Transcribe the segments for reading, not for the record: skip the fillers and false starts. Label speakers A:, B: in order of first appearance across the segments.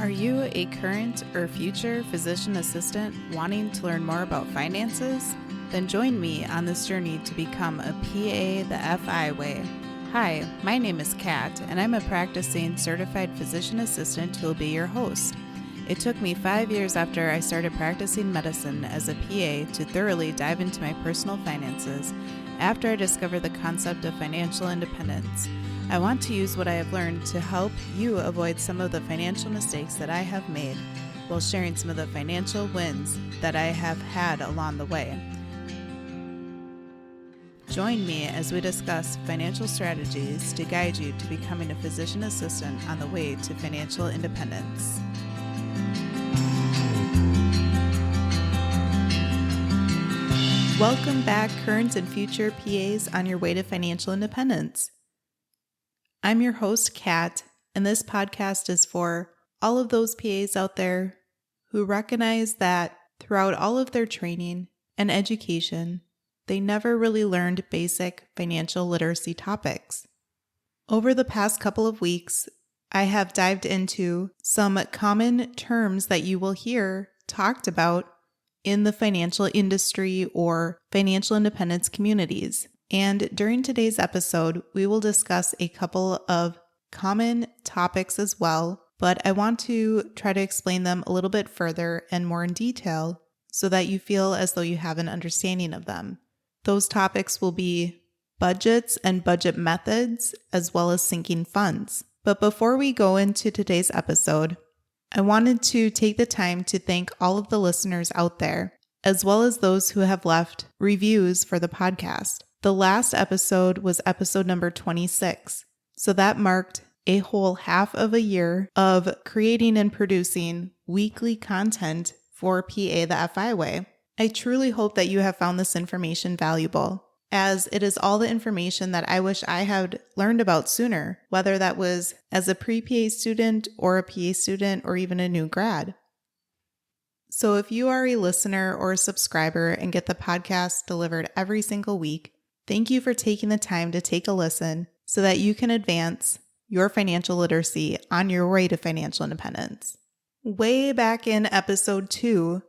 A: Are you a current or future physician assistant wanting to learn more about finances? Then join me on this journey to become a PA the FI way. Hi, my name is Kat, and I'm a practicing certified physician assistant who will be your host. It took me 5 years after I started practicing medicine as a PA to thoroughly dive into my personal finances after I discovered the concept of financial independence. I want to use what I have learned to help you avoid some of the financial mistakes that I have made while sharing some of the financial wins that I have had along the way. Join me as we discuss financial strategies to guide you to becoming a physician assistant on the way to financial independence. Welcome back, current and future PAs on your way to financial independence. I'm your host, Kat, and this podcast is for all of those PAs out there who recognize that throughout all of their training and education, they never really learned basic financial literacy topics. Over the past couple of weeks, I have dived into some common terms that you will hear talked about in the financial industry or financial independence communities. And during today's episode, we will discuss a couple of common topics as well, but I want to try to explain them a little bit further and more in detail so that you feel as though you have an understanding of them. Those topics will be budgets and budget methods, as well as sinking funds. But before we go into today's episode, I wanted to take the time to thank all of the listeners out there, as well as those who have left reviews for the podcast. The last episode was episode number 26, so that marked a whole half of a year of creating and producing weekly content for PA the FI way. I truly hope that you have found this information valuable, as it is all the information that I wish I had learned about sooner, whether that was as a pre-PA student or a PA student or even a new grad. So if you are a listener or a subscriber and get the podcast delivered every single week, thank you for taking the time to take a listen so that you can advance your financial literacy on your way to financial independence. Way back in episode 2,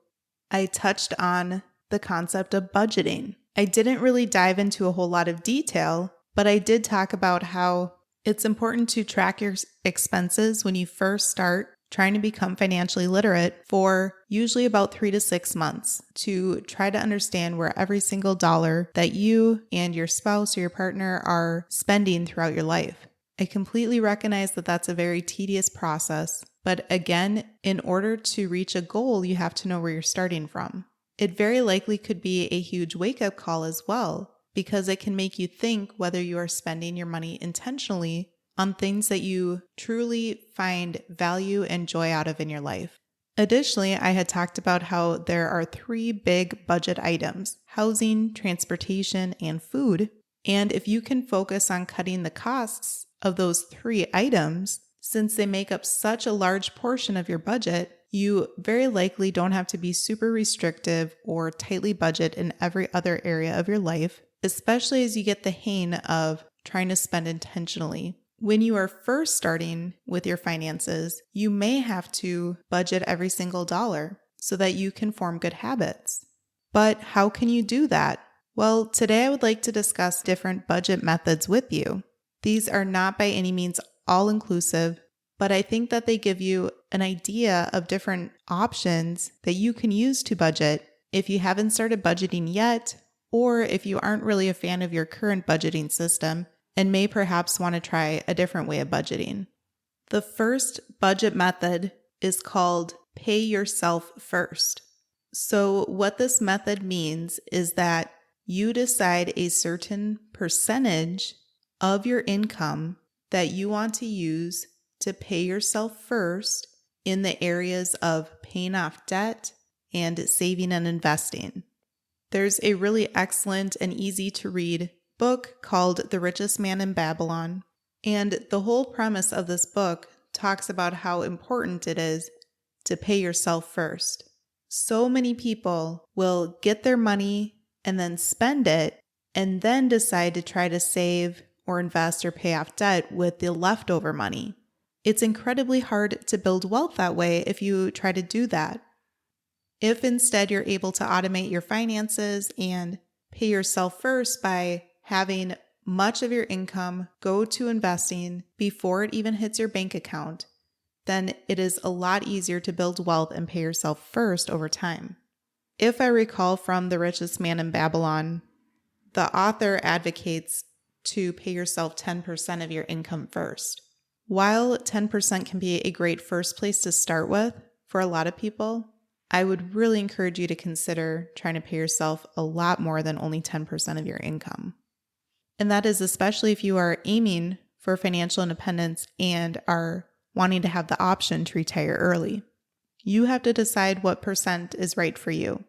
A: I touched on the concept of budgeting. I didn't really dive into a whole lot of detail, but I did talk about how it's important to track your expenses when you first start trying to become financially literate for usually about 3 to 6 months to try to understand where every single dollar that you and your spouse or your partner are spending throughout your life. I completely recognize that that's a very tedious process, but again, in order to reach a goal, you have to know where you're starting from. It very likely could be a huge wake-up call as well, because it can make you think whether you are spending your money intentionally on things that you truly find value and joy out of in your life. Additionally, I had talked about how there are 3 big budget items: housing, transportation, and food. And if you can focus on cutting the costs of those 3 items, since they make up such a large portion of your budget, you very likely don't have to be super restrictive or tightly budget in every other area of your life, especially as you get the hang of trying to spend intentionally. When you are first starting with your finances, you may have to budget every single dollar so that you can form good habits. But how can you do that? Well, today I would like to discuss different budget methods with you. These are not by any means all-inclusive, but I think that they give you an idea of different options that you can use to budget if you haven't started budgeting yet, or if you aren't really a fan of your current budgeting system and may perhaps want to try a different way of budgeting. The first budget method is called pay yourself first. So what this method means is that you decide a certain percentage of your income that you want to use to pay yourself first in the areas of paying off debt and saving and investing. There's a really excellent and easy to read book called The Richest Man in Babylon. And the whole premise of this book talks about how important it is to pay yourself first. So many people will get their money and then spend it and then decide to try to save or invest or pay off debt with the leftover money. It's incredibly hard to build wealth that way if you try to do that. If instead you're able to automate your finances and pay yourself first by having much of your income go to investing before it even hits your bank account, then it is a lot easier to build wealth and pay yourself first over time. If I recall from The Richest Man in Babylon, the author advocates to pay yourself 10% of your income first. While 10% can be a great first place to start with for a lot of people, I would really encourage you to consider trying to pay yourself a lot more than only 10% of your income. And that is especially if you are aiming for financial independence and are wanting to have the option to retire early. You have to decide what percent is right for you.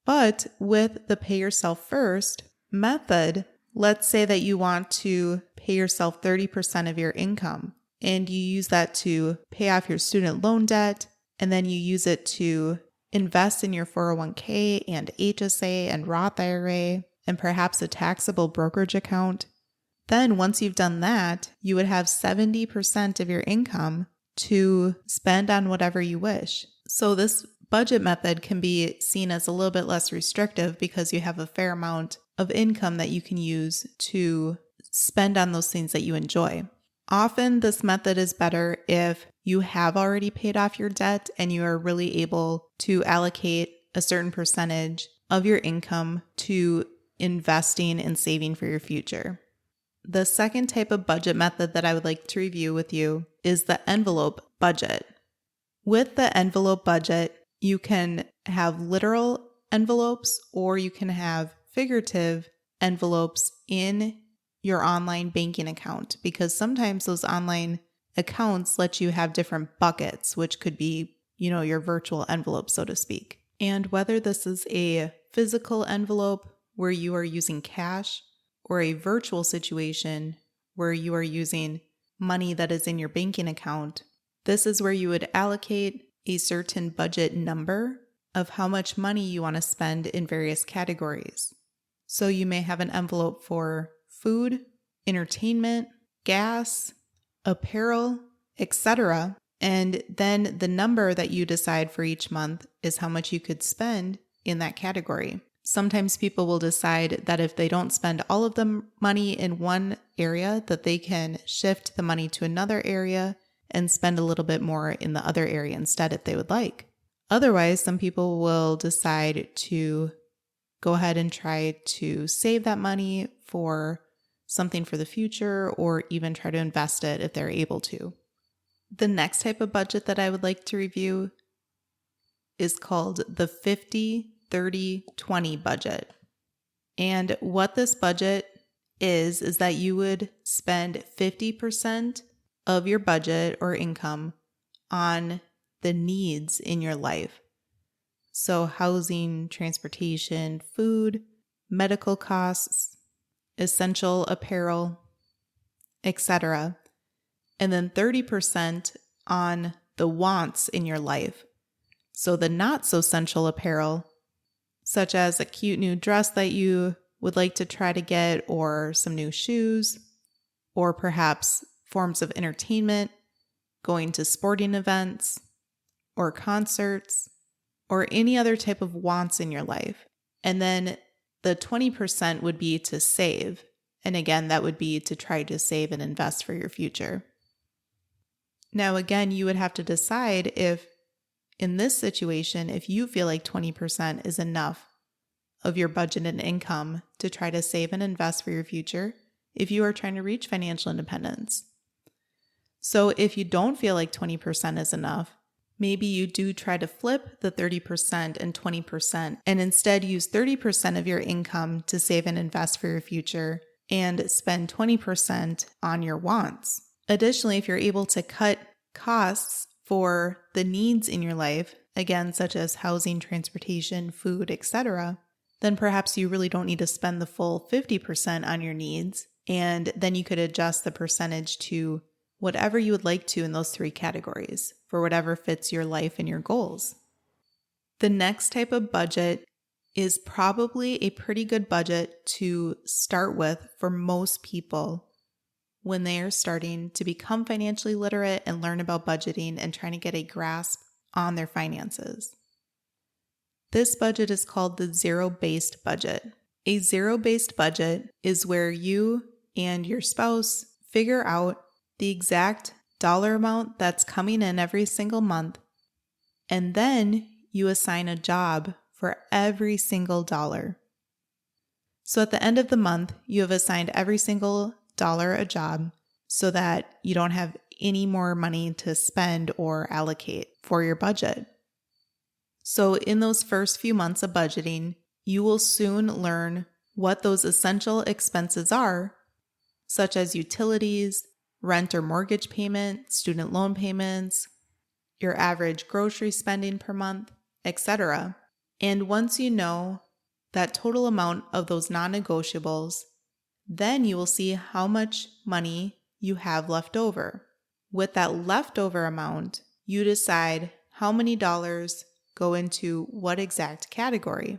A: But with the pay yourself first method, let's say that you want to pay yourself 30% of your income and you use that to pay off your student loan debt, and then you use it to invest in your 401k and HSA and Roth IRA and perhaps a taxable brokerage account. Then once you've done that, you would have 70% of your income to spend on whatever you wish. So this budget method can be seen as a little bit less restrictive because you have a fair amount of income that you can use to spend on those things that you enjoy. Often this method is better if you have already paid off your debt and you are really able to allocate a certain percentage of your income to investing and saving for your future. The second type of budget method that I would like to review with you is the envelope budget. With the envelope budget, you can have literal envelopes or you can have figurative envelopes in your online banking account, because sometimes those online accounts let you have different buckets, which could be, your virtual envelope, so to speak. And whether this is a physical envelope where you are using cash or a virtual situation where you are using money that is in your banking account, this is where you would allocate a certain budget number of how much money you want to spend in various categories. So you may have an envelope for food, entertainment, gas, apparel, etc. And then the number that you decide for each month is how much you could spend in that category. Sometimes people will decide that if they don't spend all of the money in one area, that they can shift the money to another area and spend a little bit more in the other area instead if they would like. Otherwise, some people will decide to go ahead and try to save that money for something for the future or even try to invest it if they're able to. The next type of budget that I would like to review is called the 50-30-20 budget. And what this budget is that you would spend 50% of your budget or income on the needs in your life. So housing, transportation, food, medical costs, essential apparel, etc. And then 30% on the wants in your life. So the not so essential apparel, such as a cute new dress that you would like to try to get, or some new shoes, or perhaps forms of entertainment, going to sporting events, or concerts, or any other type of wants in your life. And then the 20% would be to save. And again, that would be to try to save and invest for your future. Now, again, you would have to decide if, in this situation, if you feel like 20% is enough of your budget and income to try to save and invest for your future, if you are trying to reach financial independence. So if you don't feel like 20% is enough, maybe you do try to flip the 30% and 20% and instead use 30% of your income to save and invest for your future and spend 20% on your wants. Additionally, if you're able to cut costs for the needs in your life, again, such as housing, transportation, food, etc., then perhaps you really don't need to spend the full 50% on your needs, and then you could adjust the percentage to whatever you would like to in those three categories for whatever fits your life and your goals. The next type of budget is probably a pretty good budget to start with for most people when they are starting to become financially literate and learn about budgeting and trying to get a grasp on their finances. This budget is called the zero-based budget. A zero-based budget is where you and your spouse figure out the exact dollar amount that's coming in every single month, and then you assign a job for every single dollar. So at the end of the month, you have assigned every single dollar a job so that you don't have any more money to spend or allocate for your budget. So in those first few months of budgeting, you will soon learn what those essential expenses are, such as utilities, rent or mortgage payment, student loan payments, your average grocery spending per month, etc. And once you know that total amount of those non-negotiables, then you will see how much money you have left over. With that leftover amount, you decide how many dollars go into what exact category.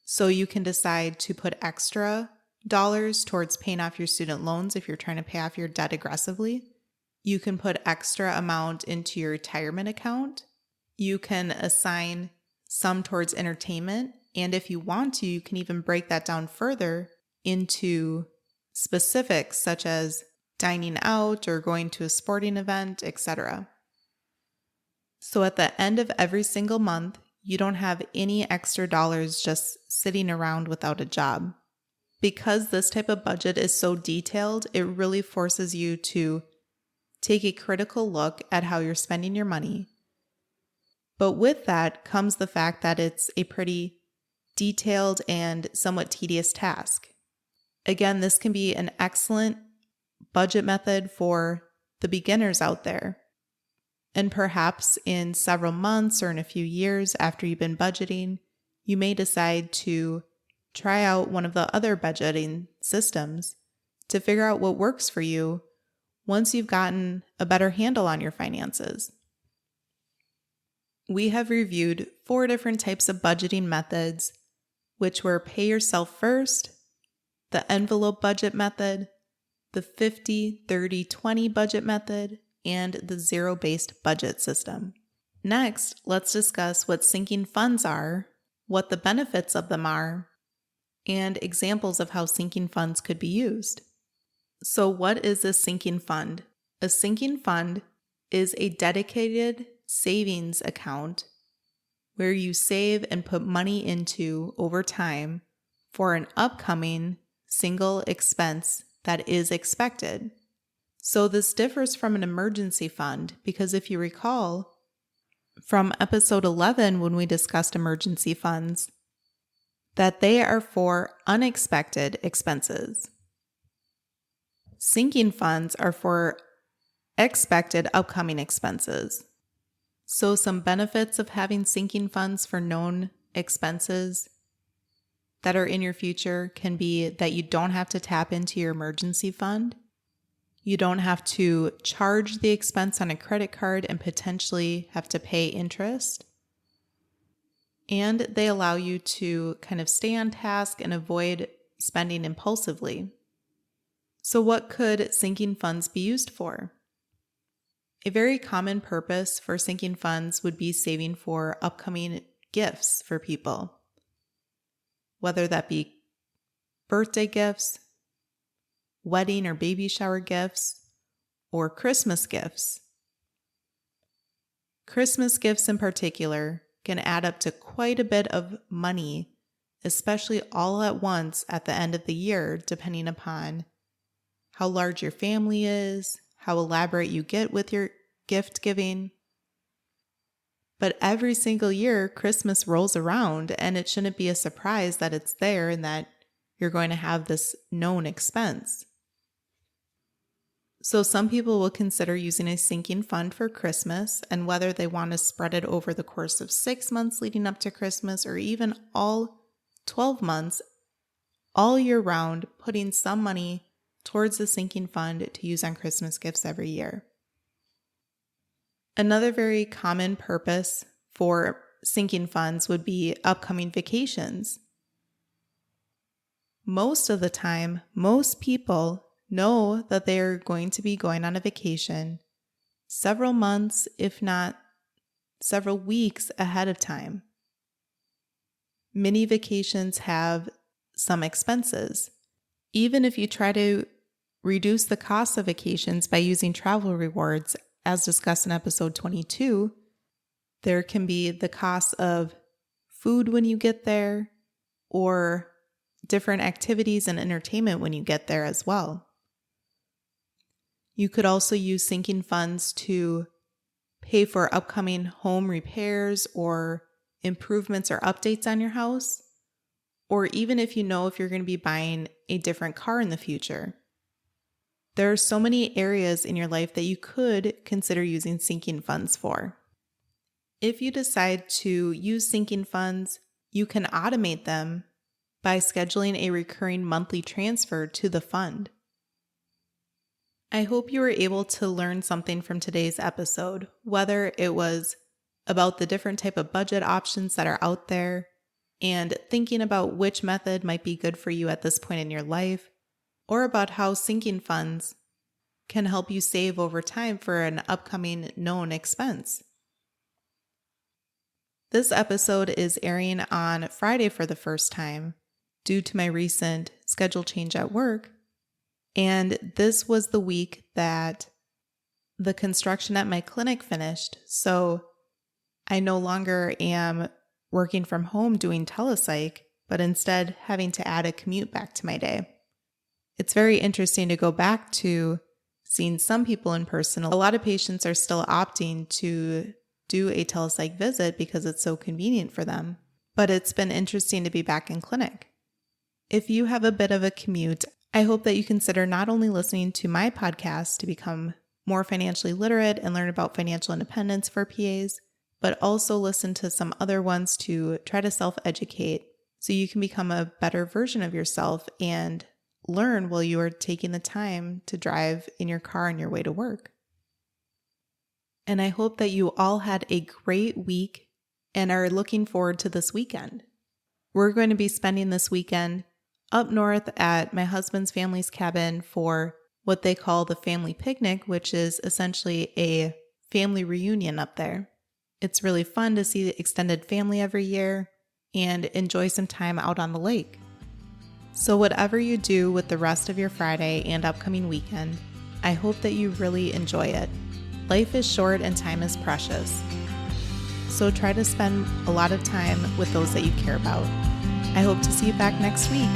A: So you can decide to put extra dollars towards paying off your student loans if you're trying to pay off your debt aggressively. You can put extra amount into your retirement account. You can assign some towards entertainment. And if you want to, you can even break that down further into specifics such as dining out or going to a sporting event, etc. So at the end of every single month, you don't have any extra dollars just sitting around without a job. Because this type of budget is so detailed, it really forces you to take a critical look at how you're spending your money. But with that comes the fact that it's a pretty detailed and somewhat tedious task. Again, this can be an excellent budget method for the beginners out there. And perhaps in several months or in a few years after you've been budgeting, you may decide to try out one of the other budgeting systems to figure out what works for you once you've gotten a better handle on your finances. We have reviewed 4 different types of budgeting methods, which were pay yourself first, the envelope budget method, the 50-30-20 budget method, and the zero-based budget system. Next, let's discuss what sinking funds are, what the benefits of them are, and examples of how sinking funds could be used. So what is a sinking fund? A sinking fund is a dedicated savings account where you save and put money into over time for an upcoming single expense that is expected. So this differs from an emergency fund because if you recall from episode 11 when we discussed emergency funds, that they are for unexpected expenses. Sinking funds are for expected upcoming expenses. So some benefits of having sinking funds for known expenses that are in your future can be that you don't have to tap into your emergency fund. You don't have to charge the expense on a credit card and potentially have to pay interest. And they allow you to kind of stay on task and avoid spending impulsively. So what could sinking funds be used for? A very common purpose for sinking funds would be saving for upcoming gifts for people, whether that be birthday gifts, wedding or baby shower gifts, or Christmas gifts. Christmas gifts in particular can add up to quite a bit of money, especially all at once at the end of the year, depending upon how large your family is, how elaborate you get with your gift giving. But every single year, Christmas rolls around, and it shouldn't be a surprise that it's there and that you're going to have this known expense. So some people will consider using a sinking fund for Christmas, and whether they want to spread it over the course of 6 months leading up to Christmas or even all 12 months, all year round, putting some money towards the sinking fund to use on Christmas gifts every year. Another very common purpose for sinking funds would be upcoming vacations. Most of the time, most people know that they are going to be going on a vacation several months, if not several weeks ahead of time. Many vacations have some expenses. Even if you try to reduce the cost of vacations by using travel rewards, as discussed in episode 22, there can be the cost of food when you get there or different activities and entertainment when you get there as well. You could also use sinking funds to pay for upcoming home repairs or improvements or updates on your house, or even if you know if you're going to be buying a different car in the future. There are so many areas in your life that you could consider using sinking funds for. If you decide to use sinking funds, you can automate them by scheduling a recurring monthly transfer to the fund. I hope you were able to learn something from today's episode, whether it was about the different type of budget options that are out there and thinking about which method might be good for you at this point in your life, or about how sinking funds can help you save over time for an upcoming known expense. This episode is airing on Friday for the first time due to my recent schedule change at work, and this was the week that the construction at my clinic finished, so I no longer am working from home doing telepsych, but instead having to add a commute back to my day. It's very interesting to go back to seeing some people in person. A lot of patients are still opting to do a telepsych visit because it's so convenient for them, but it's been interesting to be back in clinic. If you have a bit of a commute, I hope that you consider not only listening to my podcast to become more financially literate and learn about financial independence for PAs, but also listen to some other ones to try to self-educate so you can become a better version of yourself and learn while you are taking the time to drive in your car on your way to work. And I hope that you all had a great week and are looking forward to this weekend. We're going to be spending this weekend up north at my husband's family's cabin for what they call the family picnic, which is essentially a family reunion up there. It's really fun to see the extended family every year and enjoy some time out on the lake. So whatever you do with the rest of your Friday and upcoming weekend, I hope that you really enjoy it. Life is short and time is precious. So try to spend a lot of time with those that you care about. I hope to see you back next week.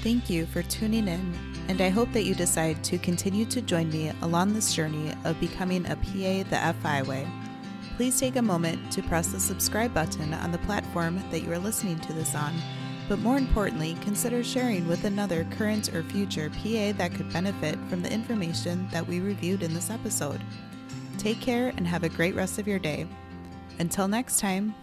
A: Thank you for tuning in, and I hope that you decide to continue to join me along this journey of becoming a PA the FI way. Please take a moment to press the subscribe button on the platform that you are listening to this on, but more importantly, consider sharing with another current or future PA that could benefit from the information that we reviewed in this episode. Take care and have a great rest of your day. Until next time.